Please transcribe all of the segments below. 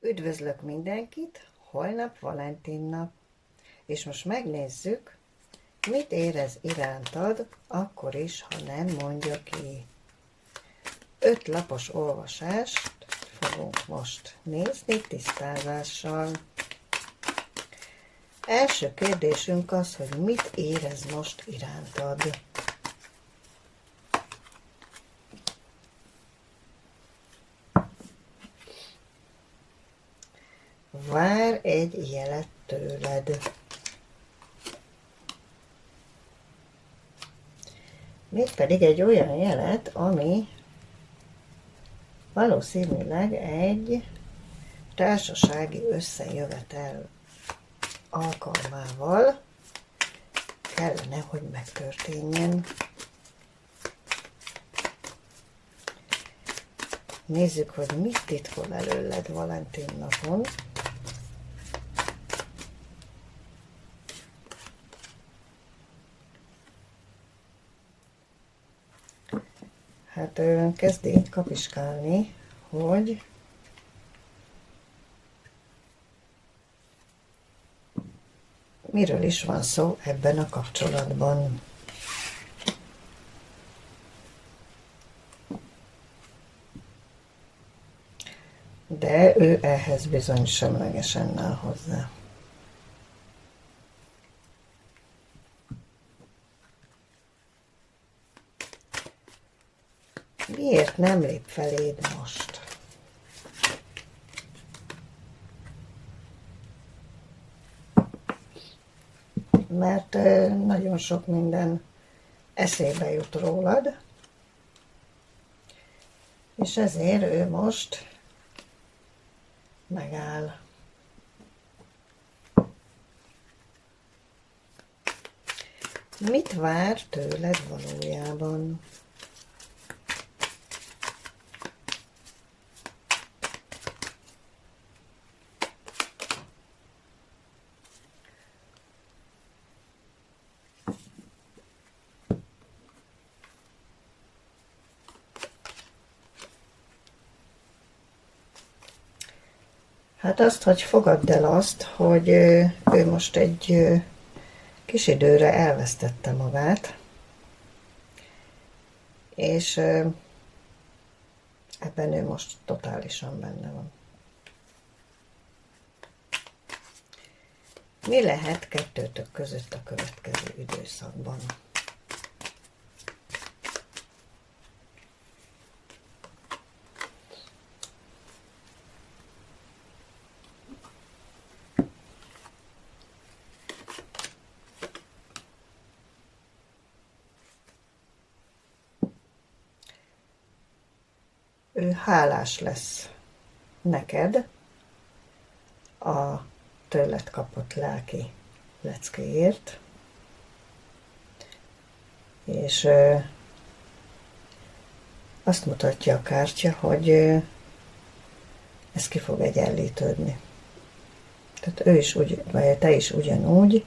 Üdvözlök mindenkit, holnap Valentin nap, és most megnézzük, mit érez irántad, akkor is, ha nem mondja ki. 5 lapos olvasást fogunk most nézni tisztázással. Első kérdésünk az, hogy mit érez most irántad. Vár egy jelet tőled. Mégpedig egy olyan jelet, ami valószínűleg egy társasági összejövetel alkalmával kellene, hogy megtörténjen. Nézzük, hogy mit titkol előled Valentin napon. Hát kezdi kapiskálni, hogy miről is van szó ebben a kapcsolatban. De ő ehhez bizony semlegesen áll hozzá. Miért nem lép feléd most? Mert nagyon sok minden eszébe jut rólad, és ezért ő most megáll. Mit vár tőled valójában? Hát azt, hogy fogadd el azt, hogy ő most egy kis időre elvesztette magát, és ebben ő most totálisan benne van. Mi lehet kettőtök között a következő időszakban? Ő hálás lesz neked a tőled kapott lelki leckéért, és azt mutatja a kártya, hogy ez ki fog egyenlítődni. Tehát ő is úgy, vagy te is ugyanúgy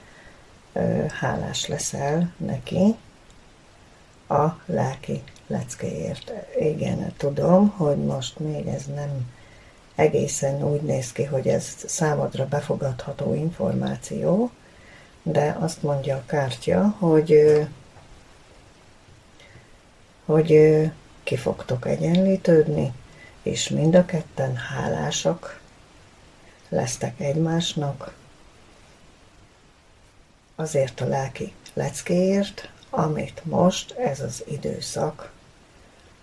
hálás leszel neki a lelki leckéért. Igen, tudom, hogy most még ez nem egészen úgy néz ki, hogy ez számodra befogadható információ, de azt mondja a kártya, hogy ki fogtok egyenlítődni, és mind a ketten hálásak lesztek egymásnak azért a lelki leckéért, amit most ez az időszak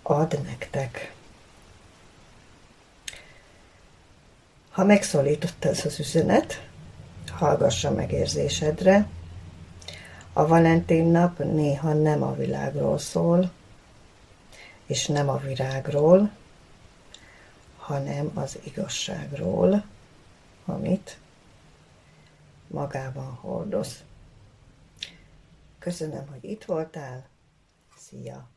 ad nektek. Ha megszólított ez az üzenet, hallgassa meg érzésedre. A Valentin nap néha nem a világról szól, és nem a virágról, hanem az igazságról, amit magában hordoz. Köszönöm, hogy itt voltál. Szia!